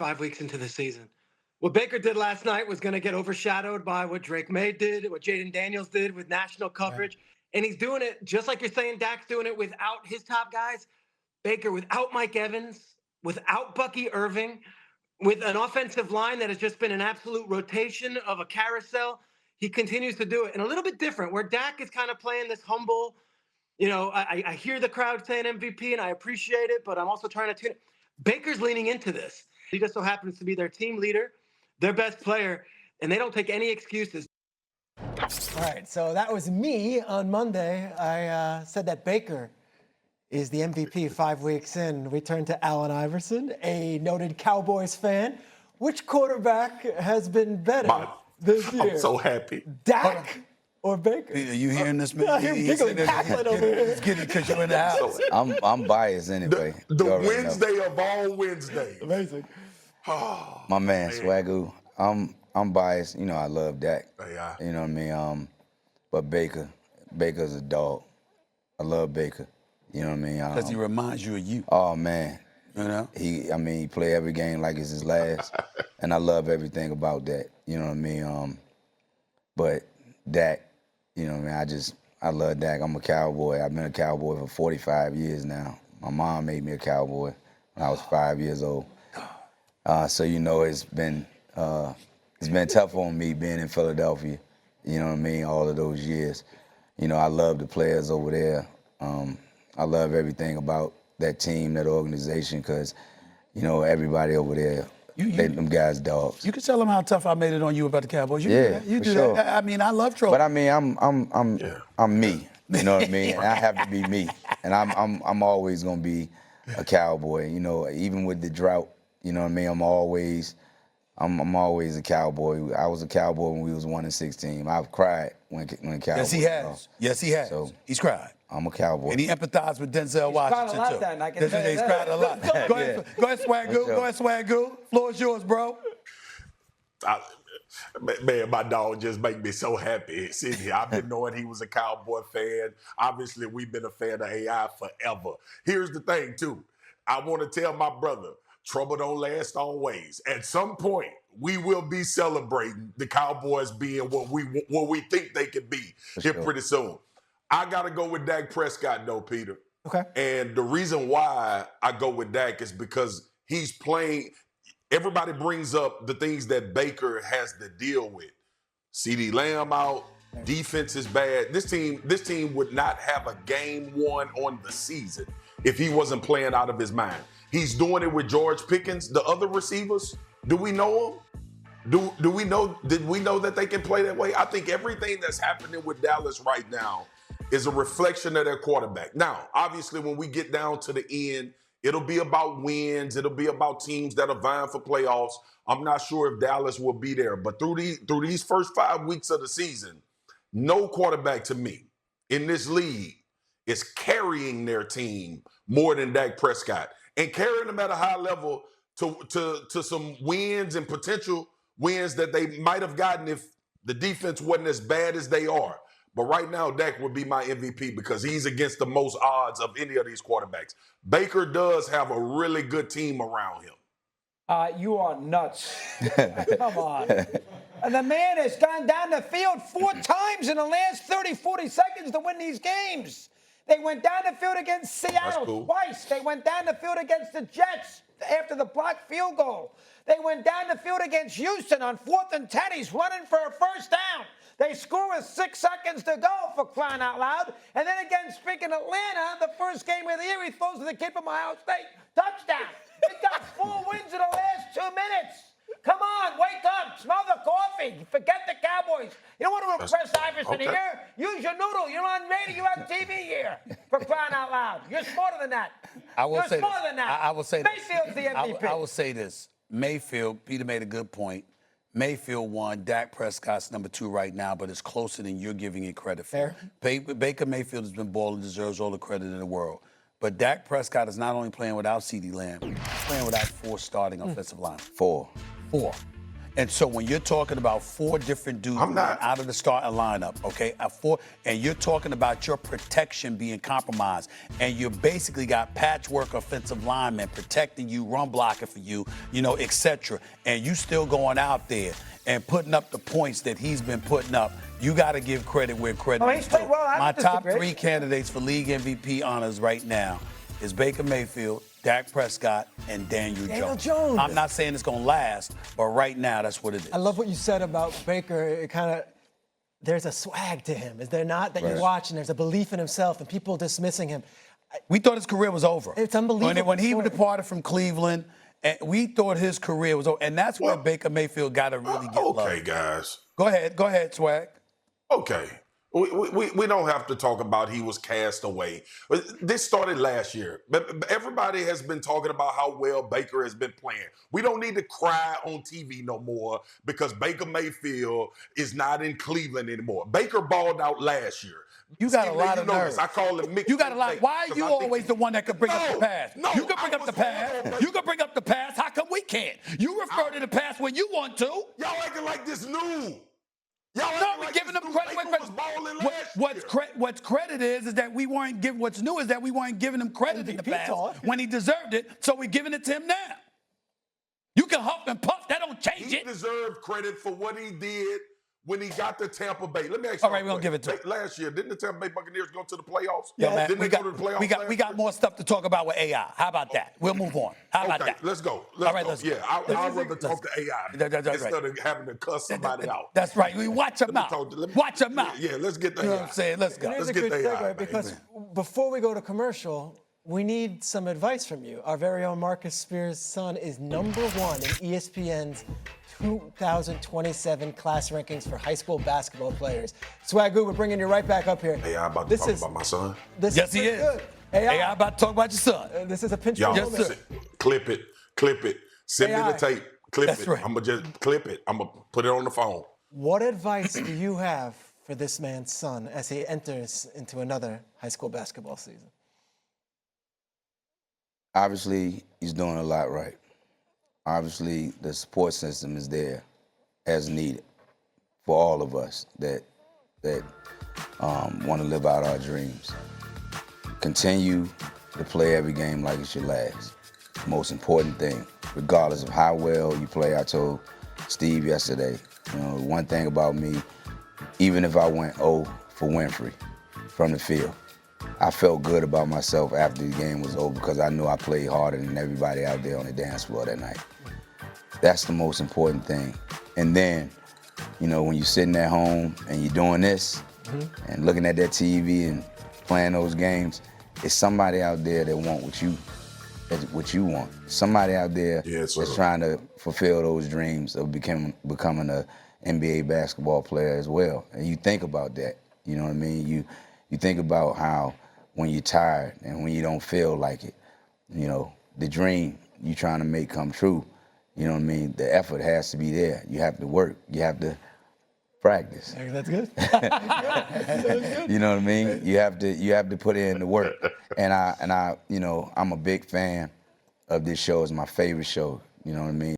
5 weeks into the season. What Baker did last night was going to get overshadowed by what Drake May did, what Jaden Daniels did with national coverage. Right. And he's doing it just like you're saying Dak's doing it without his top guys. Baker without Mike Evans, without Bucky Irving, with an offensive line that has just been an absolute rotation of a carousel. He continues to do it. And a little bit different, where Dak is kind of playing this humble, I hear the crowd saying MVP, and I appreciate it, but I'm also trying to tune it. Baker's leaning into this. He just so happens to be their team leader, their best player, and they don't take any excuses. All right, so that was me on Monday. I said that Baker is the MVP 5 weeks in. We turn to Allen Iverson, a noted Cowboys fan. Which quarterback has been better this year? I'm so happy. Dak or Baker? Are you hearing this, man? I hear him giggling, cackling over here. He's getting it because you're in the house. I'm biased anyway. The Wednesday of all Wednesdays. Amazing. Oh, my man, Swagoo. I'm biased. You know, I love Dak. Yeah. You know what I mean? But Baker's a dog. I love Baker. You know what I mean? Because he reminds you of you. Oh, man. You know? He play every game like it's his last. And I love everything about that. You know what I mean? But Dak, you know what I mean? I love Dak. I'm a Cowboy. I've been a Cowboy for 45 years now. My mom made me a Cowboy when I was 5 years old. So, you know, it's been tough on me being in Philadelphia. You know what I mean? All of those years. You know, I love the players over there. I love everything about that team, that organization, because, you know, everybody over there, them guys dogs. You can tell them how tough I made it on you about the Cowboys. You do sure. that. I mean, I love trouble. But I mean, I'm me. You know what I mean? And I have to be me. And I'm always gonna be a Cowboy. You know, even with the drought. You know what I mean? I'm always a Cowboy. I was a Cowboy when we was 1-16. I've cried when Cowboys. Yes, he has. Lost. Yes, he has. So, he's cried. I'm a Cowboy. And he empathized with Denzel Washington, cried a lot then, I can tell you He's that. cried a lot. Go ahead, Swagoo. Sure. Go ahead, Swagoo. Floor is yours, bro. Man, my dog just make me so happy sitting here. I've been knowing he was a Cowboy fan. Obviously, we've been a fan of AI forever. Here's the thing, too. I want to tell my brother, trouble don't last always. At some point, we will be celebrating the Cowboys being what we think they could be here pretty soon. I got to go with Dak Prescott, though, Peter. Okay. And the reason why I go with Dak is because he's playing. Everybody brings up the things that Baker has to deal with. CeeDee Lamb out. Defense is bad. This team would not have a game one on the season if he wasn't playing out of his mind. He's doing it with George Pickens. The other receivers, do we know them? Did we know that they can play that way? I think everything that's happening with Dallas right now is a reflection of their quarterback. Now, obviously, when we get down to the end, it'll be about wins. It'll be about teams that are vying for playoffs. I'm not sure if Dallas will be there. But through these first 5 weeks of the season, no quarterback to me in this league is carrying their team more than Dak Prescott. And carrying them at a high level to some wins and potential wins that they might have gotten if the defense wasn't as bad as they are. But right now, Dak would be my MVP because he's against the most odds of any of these quarterbacks. Baker does have a really good team around him. You are nuts. Come on. And the man has gone down the field 4 times in the last 30, 40 seconds to win these games. They went down the field against Seattle twice. They went down the field against the Jets after the blocked field goal. They went down the field against Houston on 4th and 10. He's running for a first down. They score with 6 seconds to go, for crying out loud. And then against freaking Atlanta, the first game of the year, he throws to the kid from Ohio State. Touchdown. He got 4 wins in the last 2 minutes. Come on, wake up. Smell the coffee. Forget the Cowboys. You don't want to impress Iverson here. Use your noodle. You're on radio. You're on TV here. For crying out loud. You're smarter than that. I will say smarter than that. I will say this. Mayfield's the MVP. I will say this. Mayfield, Peter made a good point. Mayfield won. Dak Prescott's number 2 right now, but it's closer than you're giving it credit for. Baker Mayfield has been balling, deserves all the credit in the world. But Dak Prescott is not only playing without CeeDee Lamb, he's playing without 4 starting offensive linemen. 4. And so when you're talking about 4 different dudes I'm not. out of the starting lineup, okay, and you're talking about your protection being compromised, and you basically got patchwork offensive linemen protecting you, run blocking for you, etc. And you still going out there and putting up the points that he's been putting up. You got to give credit where credit is he's due. played well. I My don't top disagree. 3 candidates for league MVP honors right now is Baker Mayfield, Dak Prescott, and Daniel Jones. I'm not saying it's going to last, but right now that's what it is. I love what you said about Baker. It kind of, there's a swag to him, is there not? That you watch, and there's a belief in himself, and people dismissing him. We thought his career was over. It's unbelievable. When he story. departed from Cleveland, and we thought his career was over. And that's where Baker Mayfield got to really get love. Okay, guys. Go ahead, Swag. Okay. We don't have to talk about he was cast away. This started last year. But everybody has been talking about how well Baker has been playing. We don't need to cry on TV no more because Baker Mayfield is not in Cleveland anymore. Baker balled out last year. You got Steve, a lot you of know nerve. this. I call him Mickey. You got a lot. Why are you always the one that can bring up the past? No, you can bring up the past. You can bring up the past. How come we can't? You refer to the past when you want to. Y'all acting like this new. No, we're giving them credit. What's credit is that we weren't giving. What's new is that we weren't giving him credit in the past when he deserved it. So we're giving it to him now. You can huff and puff. That don't change it. He deserved credit for what he did when he got to Tampa Bay. Let me ask you. All right, we're gonna give it to him. Last year, didn't the Tampa Bay Buccaneers go to the playoffs? Yeah, man, Didn't they go to the playoffs? we got more stuff to talk about with AI. How about that? We'll move on. How about that? Let's go. All right, go. let's go. Yeah, I'd rather talk to AI That's instead right. of having to cuss somebody out. That's right. We watch them out. Watch them out. Yeah, let's get the You know AI. what I'm saying? Let's go. Here's Let's a get good the AI, segue because before we go to commercial, we need some advice from you. Our very own Marcus Spears' son is #1 in ESPN's 2027 class rankings for high school basketball players. Swagoo, we're bringing you right back up here. AI about to talk about my son? Yes, he is. Good. AI about to talk about your son. This is a pinch Y'all, moment. sir. clip it. Send me AI. the tape. Clip That's it. right. I'm going to just clip it. I'm going to put it on the phone. What advice do you have for this man's son as he enters into another high school basketball season? Obviously, he's doing a lot right. Obviously, the support system is there as needed for all of us that want to live out our dreams. Continue to play every game like it's your last. Most important thing, regardless of how well you play. I told Steve yesterday, one thing about me, even if I went 0 for Winfrey from the field, I felt good about myself after the game was over because I knew I played harder than everybody out there on the dance floor that night. That's the most important thing. And then, when you're sitting at home and you're doing this and looking at that TV and playing those games, it's somebody out there that want what you want. Somebody out there that's trying to fulfill those dreams of becoming an NBA basketball player as well. And you think about that. You know what I mean? You think about how when you're tired and when you don't feel like it, the dream you're trying to make come true, you know what I mean? The effort has to be there. You have to work. You have to practice. That's good. You know what I mean? You have to put in the work. And I'm a big fan of this show. It's my favorite show. You know what I mean?